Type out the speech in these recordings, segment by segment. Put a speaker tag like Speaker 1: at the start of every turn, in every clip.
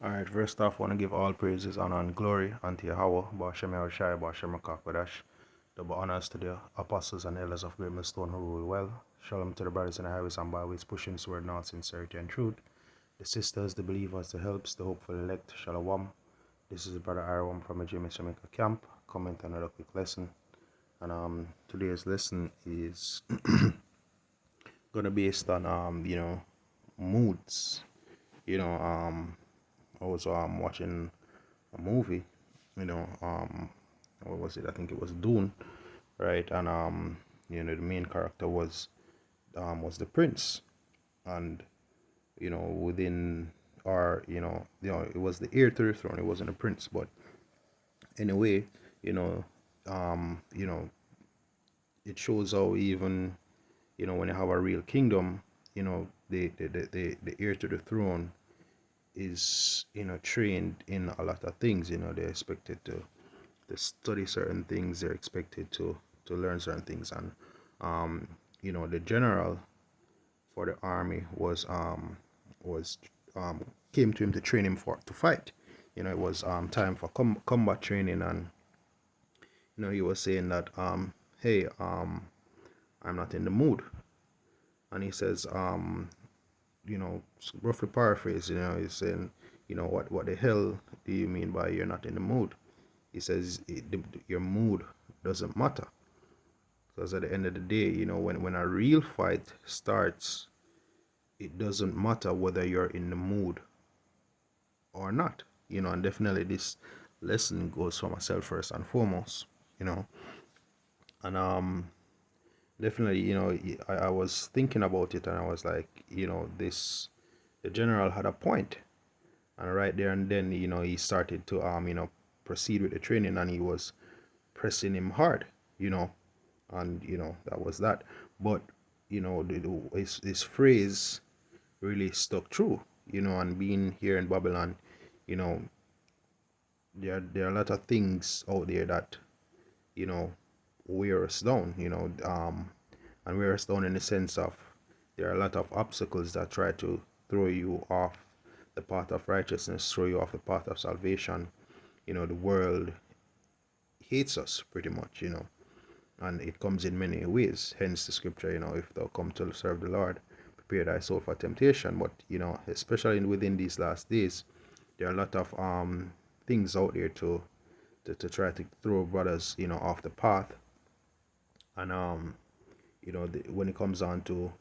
Speaker 1: Alright, first off, I want to give all praises, honor, and glory unto Yahweh, Bashem Yahushai, Bashem Kodash. Double honors to the apostles and elders of Great Millstone who rule well. Shalom to the brothers in the highways and byways, pushing toward north sincerity and truth. The sisters, the believers, the helps, the hopeful elect. Shalom. This is Brother Iron from the James Jamaica camp. Comment on another quick lesson. And today's lesson is gonna be based on moods. I was watching a movie, what was it? I think it was Dune, right? And the main character was the prince, and within it was the heir to the throne. It wasn't a prince, but anyway, you know, um, you know, it shows how even when you have a real kingdom, the heir to the throne is trained in a lot of things. They're expected to study certain things. They're expected to learn certain things. And the general for the army was came to him to train him to fight. It was time for combat training. And he was saying that hey, I'm not in the mood. And he says roughly paraphrase, he's saying, what the hell do you mean by you're not in the mood? He says your mood doesn't matter, because at the end of the day, when a real fight starts, it doesn't matter whether you're in the mood or not. And definitely this lesson goes for myself first and foremost. And definitely, I was thinking about it, and I was like, the general had a point. And right there and then, he started to proceed with the training, and he was pressing him hard, and that was that. But his phrase really stuck true, and being here in Babylon, you know there are a lot of things out there that wear us down, and wear us down in the sense of there are a lot of obstacles that try to throw you off the path of righteousness, throw you off the path of salvation. The world hates us pretty much, and it comes in many ways. Hence the scripture, if thou come to serve the Lord, prepare thy soul for temptation. But especially within these last days, there are a lot of things out there to try to throw brothers off the path. And when it comes on to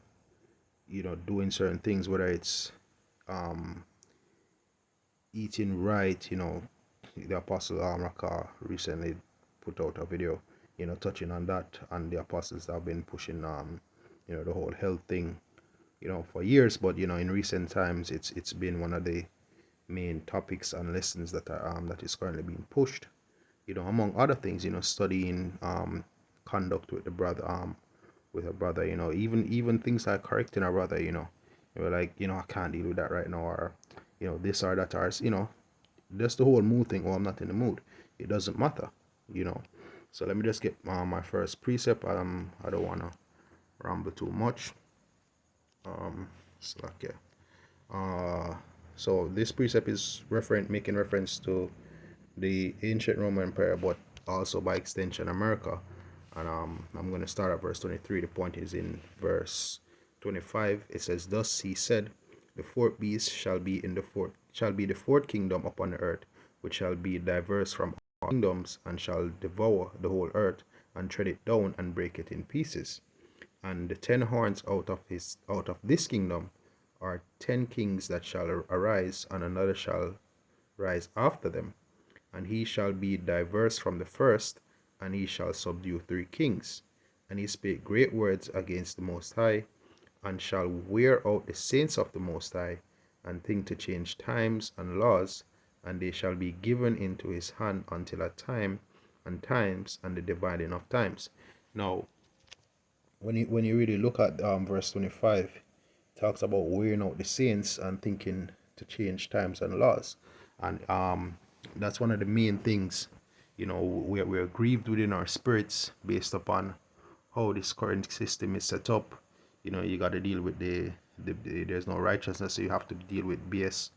Speaker 1: doing certain things, whether it's eating right, the apostle Raka recently put out a video touching on that, and the apostles have been pushing the whole health thing for years. But in recent times, it's been one of the main topics and lessons that are that is currently being pushed, among other things, studying conduct with the brother, with a brother, even things like correcting a brother, you're like, I can't deal with that right now, or this or that, or just the whole mood thing. Oh, I'm not in the mood. It doesn't matter, so let me just get my first precept. I don't want to ramble too much. So okay. So this precept is making reference to the ancient Roman Empire, but also by extension America. And I'm going to start at verse 23. The point is in verse 25. It says, "Thus he said, the fourth beast shall be the fourth kingdom upon the earth, which shall be diverse from all kingdoms, and shall devour the whole earth, and tread it down, and break it in pieces. And the 10 horns out of this kingdom are 10 kings that shall arise, and another shall rise after them. And he shall be diverse from the first, and he shall subdue 3 kings. And he spake great words against the Most High, and shall wear out the saints of the Most High, and think to change times and laws, and they shall be given into his hand until a time and times, and the dividing of times." Now, when you really look at verse 25, it talks about wearing out the saints and thinking to change times and laws. And that's one of the main things. We're grieved within our spirits based upon how this current system is set up. You got to deal with the there's no righteousness, so you have to deal with BS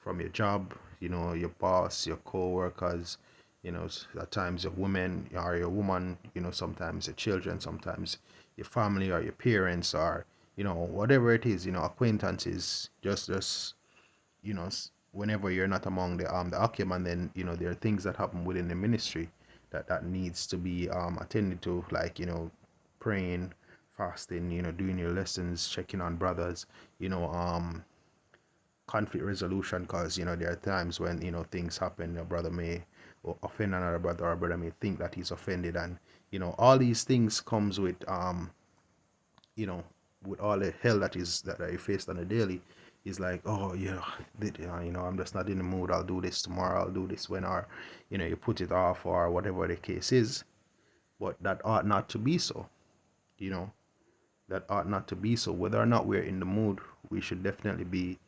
Speaker 1: from your job. you know, your boss, your co-workers, you know, at times your women or your woman, you know, sometimes your children, sometimes your family or your parents, or you know, whatever it is, you know, acquaintances, just you know, whenever you're not among the acumen, then you know there are things that happen within the ministry that needs to be attended to, like you know, praying, fasting, you know, doing your lessons, checking on brothers, you know, conflict resolution, because you know there are times when you know things happen, a brother may offend another brother, or a brother may think that he's offended, and you know all these things comes with you know, with all the hell that I faced on a daily, is like, oh yeah, you know, I'm just not in the mood. I'll do this tomorrow. I'll do this when, or you know, you put it off, or whatever the case is. But that ought not to be so. You know, that ought not to be so. Whether or not we're in the mood, we should definitely be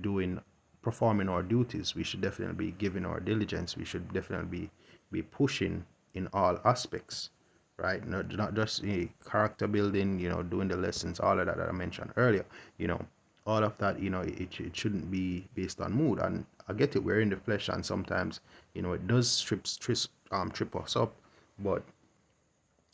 Speaker 1: doing, performing our duties. We should definitely be giving our diligence. We should definitely be pushing in all aspects, right? Not just character building, you know, doing the lessons, all of that I mentioned earlier, you know, all of that, you know, it shouldn't be based on mood. And I get it, we're in the flesh, and sometimes, you know, it does trip us up, but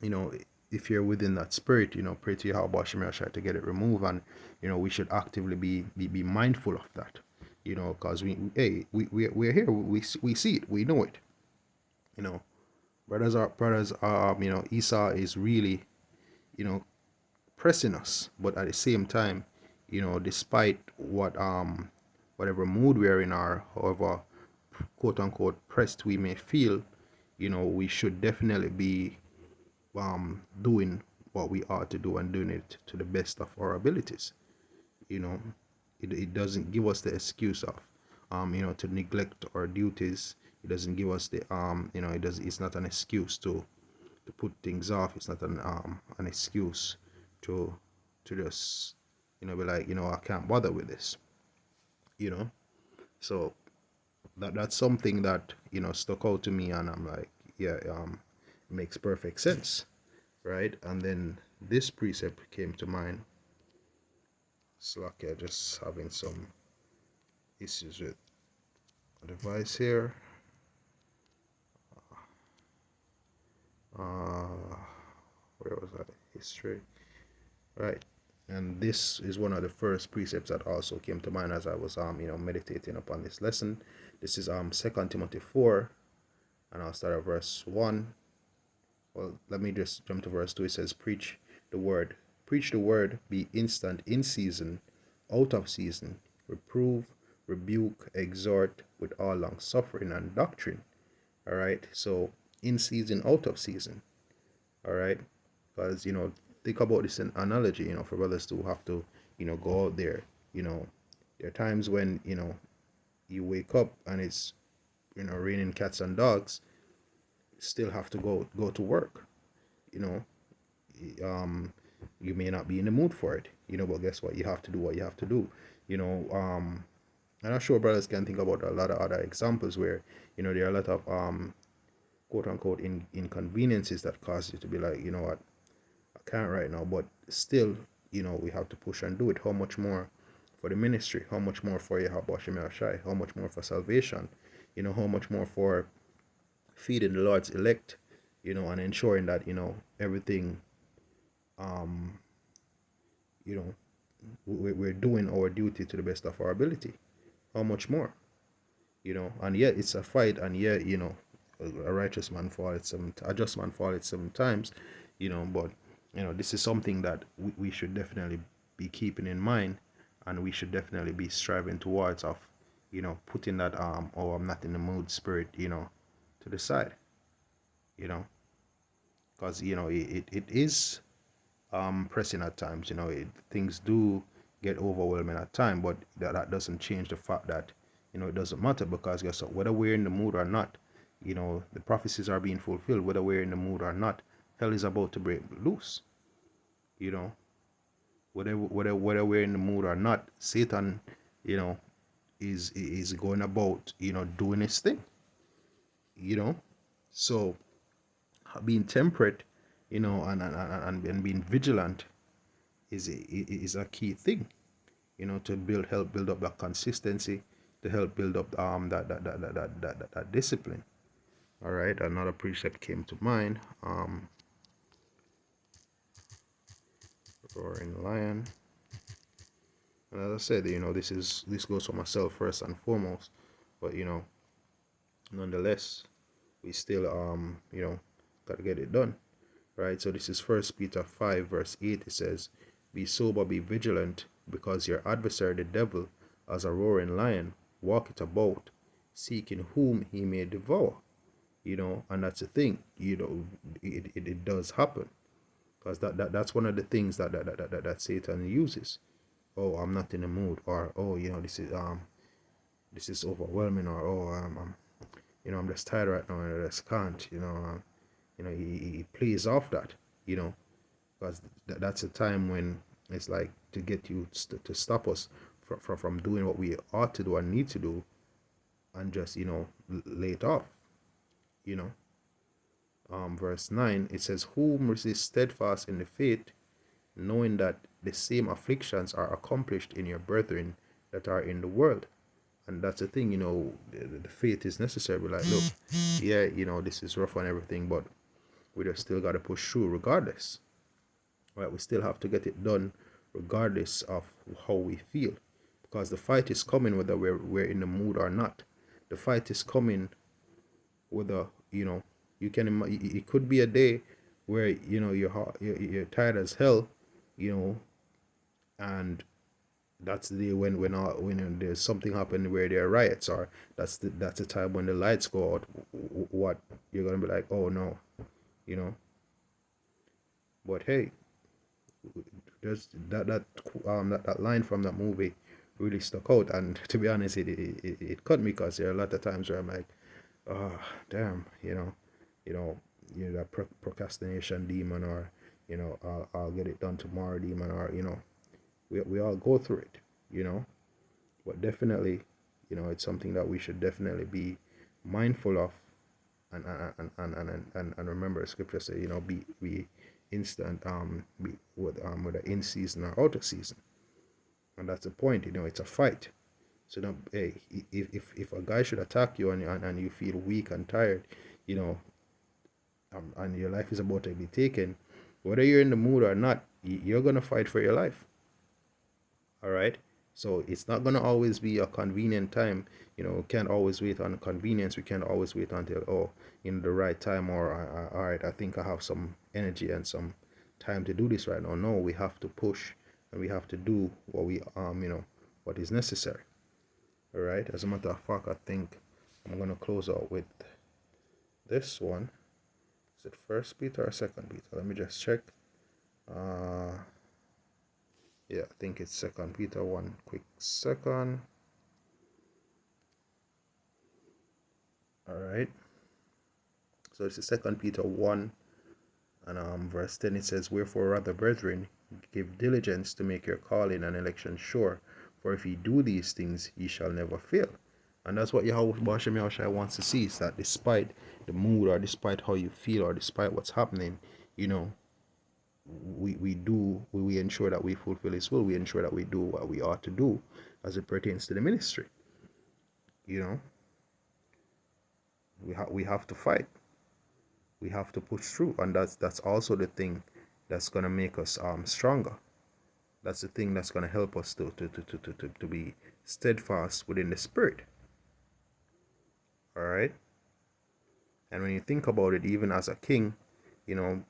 Speaker 1: you know, if you're within that spirit, you know, pray to Yahweh Shemel Shai to get it removed, and you know, we should actively be mindful of that, you know, because we're here, we see it, we know it, you know, brothers, you know, Esau is really, you know, pressing us, but at the same time, you know, despite whatever mood we're in, or however quote unquote pressed we may feel, you know, we should definitely be doing what we ought to do, and doing it to the best of our abilities. You know, it doesn't give us the excuse of you know, to neglect our duties. It doesn't give us the you know, it's not an excuse to put things off. It's not an excuse to just, you know, be like, you know, I can't bother with this, you know. So that's something that, you know, stuck out to me, and I'm like, yeah, it makes perfect sense, right? And then this precept came to mind. Slack, just having some issues with a device here. Uh, where was that? History, right? And this is one of the first precepts that also came to mind as I was you know, meditating upon this lesson. This is 2 Timothy 4, and I'll start at verse 1. Well, let me just jump to verse 2. It says, the word. Preach the word, be instant in season, out of season, reprove, rebuke, exhort with all long suffering and doctrine. All right. So in season, out of season. All right. Because, you know, think about this analogy, you know, for brothers to have to, you know, go out there, you know, there are times when, you know, you wake up and it's, you know, raining cats and dogs, still have to go to work, you know. You may not be in the mood for it, you know, but guess what, you have to do what you have to do, you know. And I'm sure brothers can think about a lot of other examples where, you know, there are a lot of quote unquote inconveniences that cause you to be like, you know what, I can't right now, but still, you know, we have to push and do it. How much more for the ministry? How much more for Yahweh Shemel Shai? How much more for salvation? You know, how much more for feeding the Lord's elect, you know, and ensuring that, you know, everything, you know, we're doing our duty to the best of our ability. How much more, you know? And yet it's a fight, and yet, you know, a righteous man falleth a just man falleth 7 times, you know. But you know, this is something that we should definitely be keeping in mind, and we should definitely be striving towards, of, you know, putting that oh, I'm not in the mood spirit, you know, to the side, you know, because you know, it is pressing at times, you know. Things do get overwhelming at times, but that doesn't change the fact that, you know, it doesn't matter, because guess what, whether we're in the mood or not, you know, the prophecies are being fulfilled. Whether we're in the mood or not, hell is about to break loose, you know. Whether we're in the mood or not, Satan, you know, is going about, you know, doing his thing, you know. So being temperate, you know, and being vigilant is a key thing, you know, to help build up that consistency, to help build up that discipline. All right, another precept came to mind. Roaring lion. And as I said, this goes for myself first and foremost, but nonetheless, we still gotta get it done, right? So this is First Peter 5 verse 8. It says, "Be sober, be vigilant, because your adversary the devil, as a roaring lion, walketh about, seeking whom he may devour." And that's the thing. It does happen, because that's one of the things that Satan uses. Oh, I'm not in the mood, or oh, this is overwhelming, or oh, I'm just tired right now and I just can't. He plays off that, because that's a time when it's like to get you to stop us from doing what we ought to do and need to do, and just lay it off. you know Verse 9, it says, "Whom resist steadfast in the faith, knowing that the same afflictions are accomplished in your brethren that are in the world." And that's the thing, the faith is necessary. We're like, look, yeah, this is rough and everything, but we just still got to push through regardless, right? We still have to get it done regardless of how we feel, because the fight is coming whether we're in the mood or not. The fight is coming whether, you can it could be a day where you're tired as hell, you know and that's the day when there's something happening where there are riots, or that's the time when the lights go out. What you're gonna be like, oh no, you know but hey, there's that line from that movie really stuck out, and to be honest, it cut me, because there are a lot of times where I'm like, oh damn, you know that procrastination demon, or I'll get it done tomorrow demon, or we all go through it, you know but definitely, it's something that we should definitely be mindful of, and remember, scripture say, be instant, be with whether in season or out of season. And that's the point. It's a fight. So don't, hey, if a guy should attack you, and you feel weak and tired, you know and your life is about to be taken, whether you're in the mood or not, you're gonna fight for your life. All right. So it's not gonna always be a convenient time. We can't always wait on convenience. We can't always wait until, the right time, or all right, I think I have some energy and some time to do this right now. No, we have to push, and we have to do what is necessary. All right. As a matter of fact, I think I'm gonna close out with this one. Is it First Peter or Second Peter? Let me just check. Yeah, I think it's Second Peter. One quick second. All right. So it's Second Peter 1 and verse 10. It says, "Wherefore, rather, brethren, give diligence to make your calling and election sure. For if ye do these things, ye shall never fail." And that's what Yahweh Bashem Yahushai wants to see, is that despite the mood, or despite how you feel, or despite what's happening, we ensure that we fulfill His will. We ensure that we do what we ought to do as it pertains to the ministry. We have to fight. We have to push through, and that's also the thing that's gonna make us stronger. That's the thing that's gonna help us to be steadfast within the spirit. All right. And when you think about it, even as a king,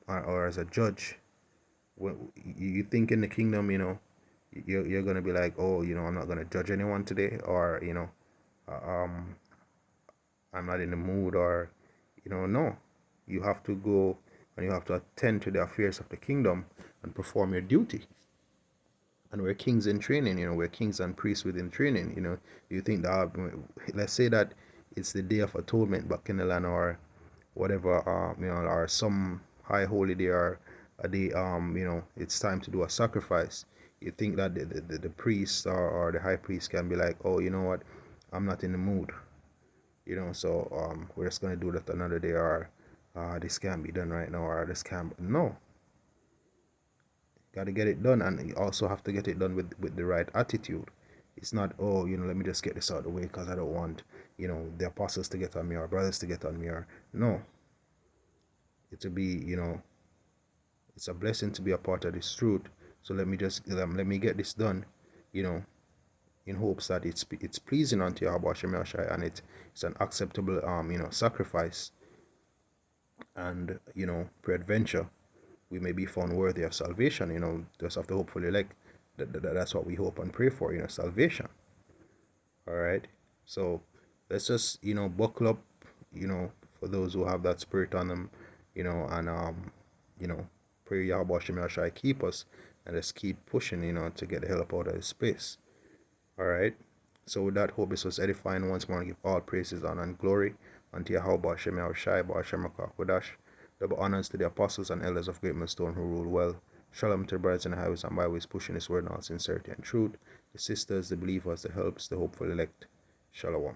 Speaker 1: or as a judge, when you think in the kingdom, you're gonna be like, oh, I'm not gonna judge anyone today, or I'm not in the mood, or no, you have to go and you have to attend to the affairs of the kingdom and perform your duty. And we're kings in training, we're kings and priests within training. You think that, let's say that it's the Day of Atonement back in the land, or whatever, or some high holy day, or a day, it's time to do a sacrifice. You think that the priest, or the high priest can be like, oh, you know what, I'm not in the mood, so we're just going to do that another day, or this can't be done right now, or this can't. No, got to get it done, and you also have to get it done with the right attitude. It's not, oh, let me just get this out of the way because I don't want, the apostles to get on me or brothers to get on me, or no. It to be, it's a blessing to be a part of this truth. So let me get this done, you know, in hopes that it's pleasing unto Yahweh Shem Yahshai, and it's an acceptable sacrifice, and peradventure we may be found worthy of salvation. Just have to hopefully elect. That's what we hope and pray for, salvation. All right. So let's just buckle up, for those who have that spirit on them, and you know pray Yahweh Shem Yahshai keep us, and let's keep pushing, to get the hell up out of this space. All right. So with that, hope this was edifying. Once more, I give all praises, honor, and glory unto Yahweh Shem Yahshai, Ba'ashem Kodash. Double honors to the apostles and elders of Great Millstone who rule well. Shalom to the brothers in the highways and byways pushing this word in all sincerity and truth. The sisters, the believers, the helps, the hopeful elect. Shalom.